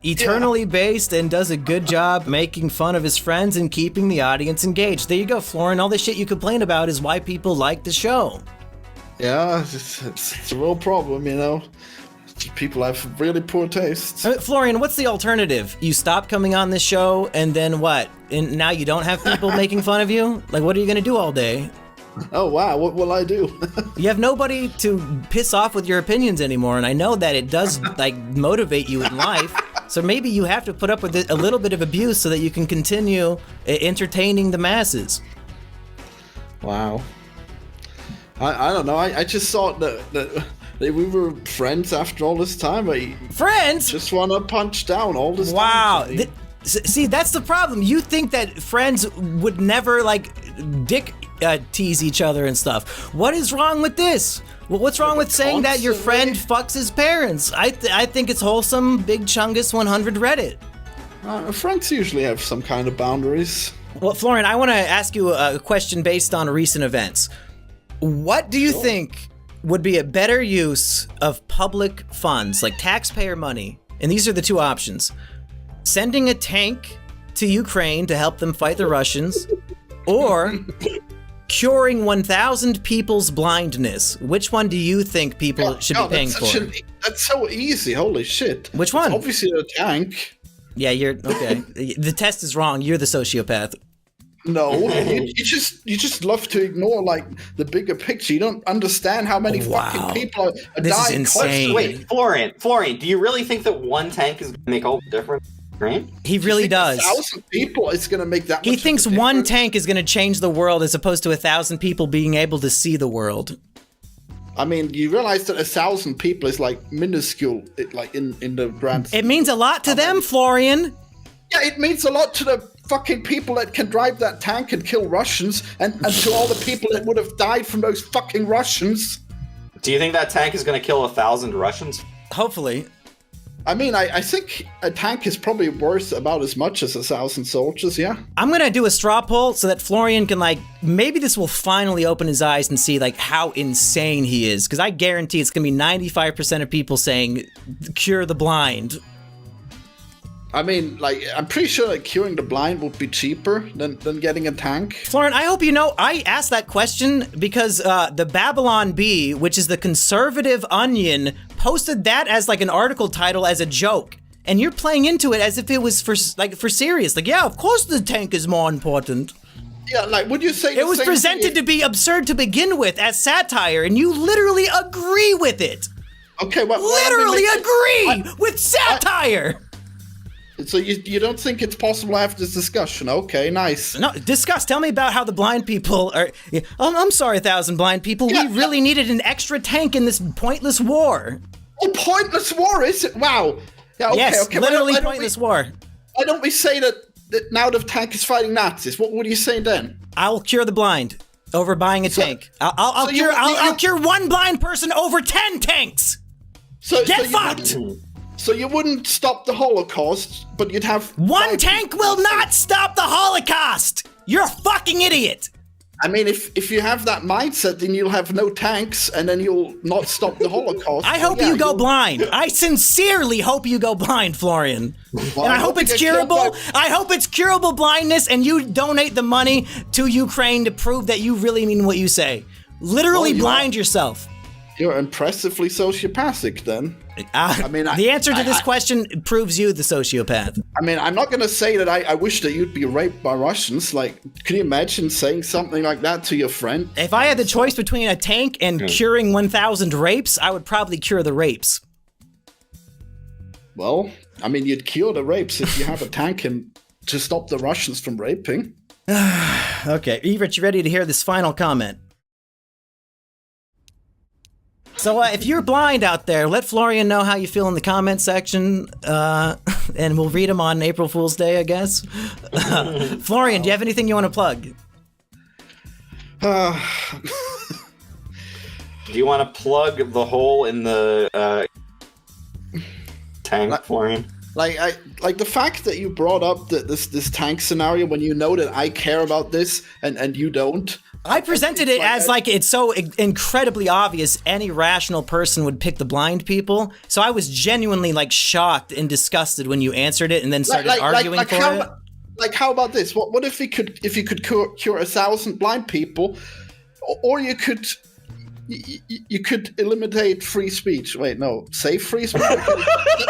Eternally based and does a good job making fun of his friends and keeping the audience engaged. There you go, Florian. All the shit you complain about is why people like the show. Yeah, it's a real problem, you know. People have really poor taste. Florian, what's the alternative? You stop coming on this show, and then what? And now you don't have people making fun of you? Like, what are you going to do all day? Oh, wow, what will I do? You have nobody to piss off with your opinions anymore, and I know that it does, like, motivate you in life. So maybe you have to put up with a little bit of abuse so that you can continue entertaining the masses. Wow. I don't know. I just thought that we were friends after all this time. Friends? Just want to punch down all this time. Wow. See, that's the problem. You think that friends would never, like, dick tease each other and stuff. What is wrong with this? Well, what's wrong with saying that your friend fucks his parents? I think it's wholesome. Big Chungus 100 Reddit. Friends usually have some kind of boundaries. Well, Florian, I want to ask you a question based on recent events. What do you think would be a better use of public funds, like taxpayer money? And these are the two options. Sending a tank to Ukraine to help them fight the Russians, or curing 1,000 people's blindness. Which one do you think people should be paying for? That's so easy. Holy shit. Which one? It's obviously a tank. Yeah, you're okay. The test is wrong. You're the sociopath. No, you just love to ignore like the bigger picture. You don't understand how many fucking people are This dying. is insane. Wait, Florian, do you really think that one tank is going to make all the difference? Right? He really does. 1,000 people is going to make that much. He thinks of a one difference? tank is going to change the world as opposed to 1,000 people being able to see the world. I mean, you realize that 1,000 people is like minuscule, like in the grand. It means a lot to them, Florian. Yeah, it means a lot to the fucking people that can drive that tank and kill Russians, and to all the people that would have died from those fucking Russians. Do you think that tank is going to kill 1,000 Russians? Hopefully. I mean, I think a tank is probably worth about as much as 1,000 soldiers, yeah? I'm going to do a straw poll so that Florian can, like, maybe this will finally open his eyes and see, like, how insane he is. Because I guarantee it's going to be 95% of people saying, cure the blind. I mean, like, I'm pretty sure that curing the blind would be cheaper than getting a tank. Florian, I hope you know, I asked that question because the Babylon Bee, which is the conservative Onion, posted that as like an article title as a joke. And you're playing into it as if it was for serious. Like, yeah, of course the tank is more important. Yeah, like, would you say it was presented to be absurd to begin with as satire, and you literally agree with it. Okay, well, literally agree with satire. So you don't think it's possible to have this discussion? Okay, nice. No, discuss. Tell me about how the blind people are... I'm sorry, 1,000 blind people. Yeah, we really needed an extra tank in this pointless war. Oh, pointless war, is it? Wow. Yeah, okay, yes, okay. Literally pointless war. Why don't we say that now the tank is fighting Nazis? What would you say then? I'll cure the blind over buying a tank. I'll cure one blind person over 10 tanks. Get fucked! So you wouldn't stop the Holocaust, but you'd have... One tank will not stop the Holocaust! You're a fucking idiot! I mean, if you have that mindset, then you'll have no tanks, and then you'll not stop the Holocaust. I hope you go blind. I sincerely hope you go blind, Florian. Well, and I hope it's curable. I hope it's curable blindness, and you donate the money to Ukraine to prove that you really mean what you say. Literally blind yourself. You're impressively sociopathic, then. I mean, the answer to this question proves you the sociopath. I mean, I'm not going to say that I wish that you'd be raped by Russians. Like, can you imagine saying something like that to your friend? If I had the choice between a tank and curing 1,000 rapes, I would probably cure the rapes. Well, I mean, you'd cure the rapes if you have a tank and to stop the Russians from raping. Okay, Everett, you ready to hear this final comment? So if you're blind out there, let Florian know how you feel in the comment section, and we'll read them on April Fool's Day, I guess. Florian, do you have anything you want to plug? Do you want to plug the hole in the tank, Florian? Like the fact that you brought up this tank scenario when you know that I care about this and you don't. I presented it as like it's so incredibly obvious any rational person would pick the blind people. So I was genuinely like shocked and disgusted when you answered it and then started arguing for it. Like, how about this? What if you could cure 1,000 blind people, or you could eliminate free speech? Wait, no, save free speech.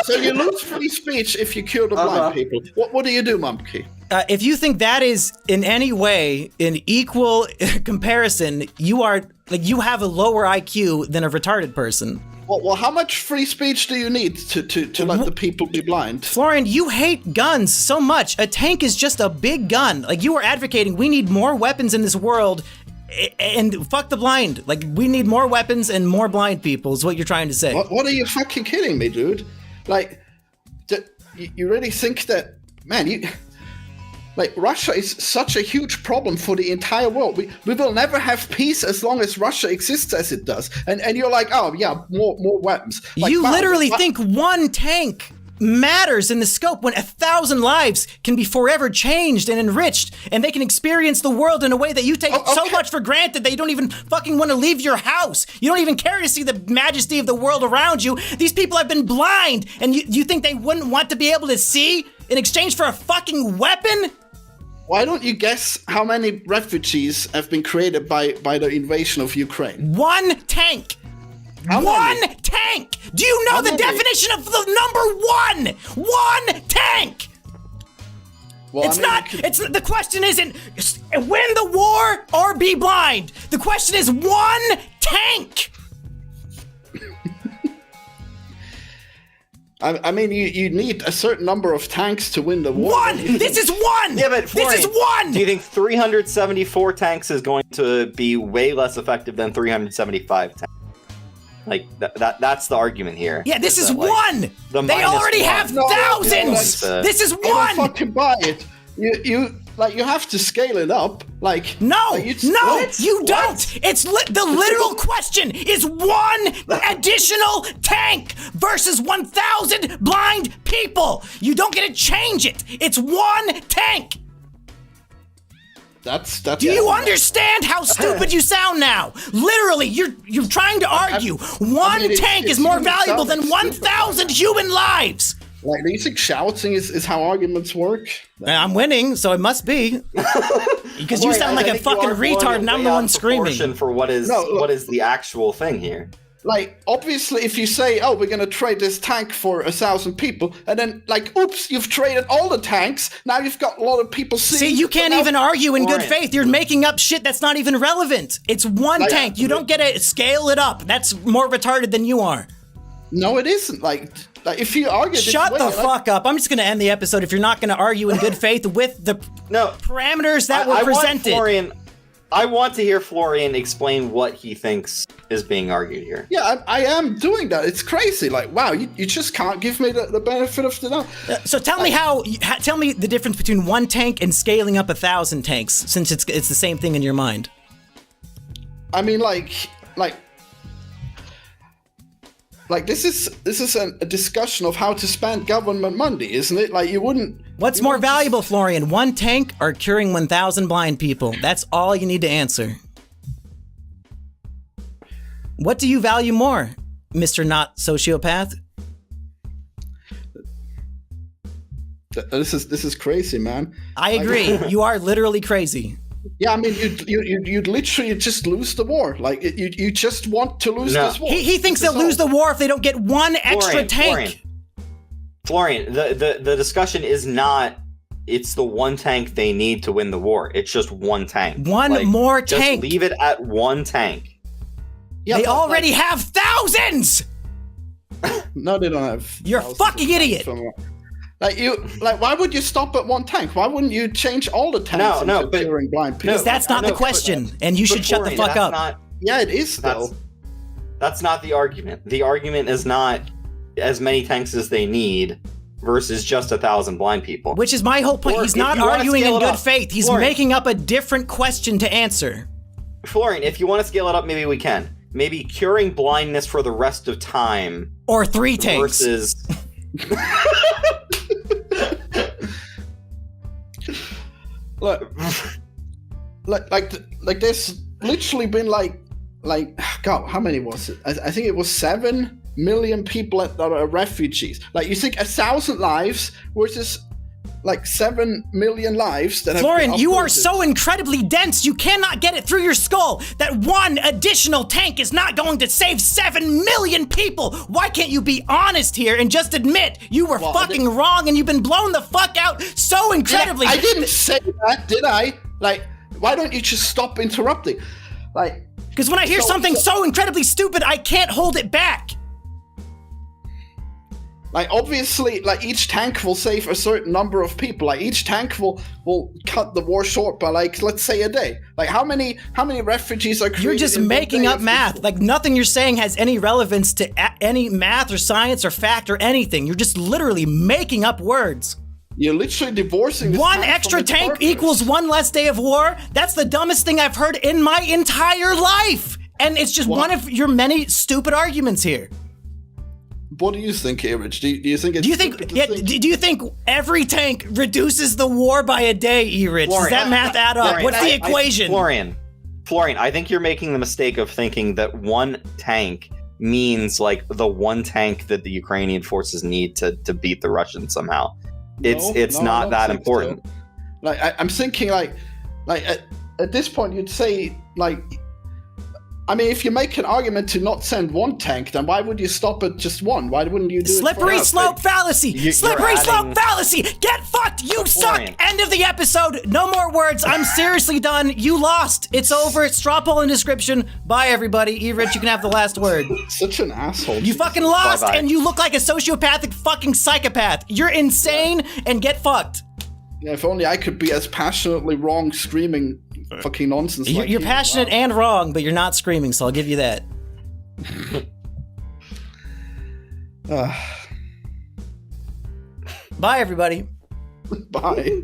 So you lose free speech if you cure the blind people. What do you do, Mumkey? If you think that is in any way an equal comparison, you have a lower IQ than a retarded person. Well, how much free speech do you need to let the people be blind? Florian, you hate guns so much. A tank is just a big gun. Like, you are advocating we need more weapons in this world and fuck the blind. Like, we need more weapons and more blind people is what you're trying to say. What are you fucking kidding me, dude? Like, you really think that, man, like, Russia is such a huge problem for the entire world. We will never have peace as long as Russia exists as it does. And you're like, oh, yeah, more weapons. Like, you literally think one tank matters in the scope when 1,000 lives can be forever changed and enriched, and they can experience the world in a way that you take so much for granted that you don't even fucking want to leave your house. You don't even care to see the majesty of the world around you. These people have been blind, and you think they wouldn't want to be able to see in exchange for a fucking weapon? Why don't you guess how many refugees have been created by the invasion of Ukraine? One tank! One tank! Do you know the definition of the number one? One tank! Well, the question isn't win the war or be blind. The question is one tank! I mean, you need a certain number of tanks to win the war. One! This is one! Yeah, but Florian, this is one! Do you think 374 tanks is going to be way less effective than 375 tanks? Like, that's the argument here. Yeah, this is one! They already have thousands! This is one! I don't fucking buy it. You have to scale it up. Like, no, you don't. It's the literal question is one additional tank versus 1,000 blind people. You don't get to change it. It's one tank. That's. Do you understand how stupid you sound now? Literally, you're trying to argue one tank is more valuable than 1,000 human lives. Like, do you think shouting is how arguments work? I'm winning, so it must be. Because you sound like a fucking retard and I'm the one screaming. For what is the actual thing here? Like, obviously, if you say, oh, we're going to trade this tank for 1,000 people, and then, like, oops, you've traded all the tanks, now you've got a lot of people seeing... See, you can't even argue in good faith. You're making up shit that's not even relevant. It's one tank. You don't get to scale it up. That's more retarded than you are. No, it isn't. Like if you argue... Shut the fuck up. I'm just going to end the episode if you're not going to argue in good faith with the parameters that were presented. I want to hear Florian explain what he thinks is being argued here. Yeah, I am doing that. It's crazy. Like, wow, you just can't give me the benefit of the doubt. So tell me tell me the difference between one tank and scaling up 1,000 tanks, since it's the same thing in your mind. I mean, like this is a discussion of how to spend government money, isn't it? Like, you wouldn't... What's more valuable, Florian? One tank or curing 1,000 blind people? That's all you need to answer. What do you value more, Mr. Not Sociopath? This is crazy, man. I agree. You are literally crazy. Yeah, I mean, you'd literally just lose the war. Like, you just want to lose this war. He thinks they'll lose the war if they don't get one extra tank. Florian, the discussion is not, it's the one tank they need to win the war. It's just one tank. One more tank. Just leave it at one tank. Yeah, they already have thousands! No, they don't have. You're a fucking idiot. Why would you stop at one tank? Why wouldn't you change all the tanks into curing blind people? Because that's not the question, and you should shut the fuck up. Yeah, it is, though. That's not the argument. The argument is not as many tanks as they need versus just 1,000 blind people. Which is my whole point. He's not arguing in good faith. He's making up a different question to answer. Florian, if you want to scale it up, maybe we can. Maybe curing blindness for the rest of time. Or 3 tanks. Versus... Look, like this. literally been like, God, how many was it? I think it was 7 million people that are refugees. Like, you think 1,000 lives versus like 7 million lives that Florian, have been you are uprooted. so incredibly dense, you cannot get it through your skull that one additional tank is not going to save 7 million people. Why can't you be honest here and just admit you were fucking wrong and you've been blown the fuck out so incredibly? I didn't say that, did I? Like, why don't you just stop interrupting? Like, because when I hear something so incredibly stupid, I can't hold it back. Like, obviously, like, each tank will save a certain number of people. Like, each tank will cut the war short by, like, let's say a day. Like, how many refugees are created? You're just in making one day up math. Like, nothing you're saying has any relevance to any math or science or fact or anything. You're just literally making up words. You're literally divorcing this One tank extra from its tank purpose. equals one less day of war? That's the dumbest thing I've heard in my entire life. And it's just one of your many stupid arguments here. What do you think, Erich? Do you think it's Do you think every tank reduces the war by a day, Erich? Does that math add up? What's the equation? Florian, I think you're making the mistake of thinking that one tank means like the one tank that the Ukrainian forces need to beat the Russians somehow. It's not that important. So. Like, I'm thinking like at this point you'd say, like, I mean, if you make an argument to not send one tank, then why would you stop at just one? Why wouldn't you do Slippery it? slope fallacy! Slippery slope fallacy! Get fucked! You suck! End of the episode! No more words. I'm seriously done. You lost. It's over. Straw poll in description. Bye, everybody. Erich, you can have the last word. Such an asshole. You fucking lost, Bye-bye. and you look like a sociopathic fucking psychopath. You're insane, and get fucked. Yeah, if only I could be as passionately wrong, screaming fucking nonsense. You're, like you're you. passionate and wrong, but you're not screaming, so I'll give you that. Bye, everybody. Bye.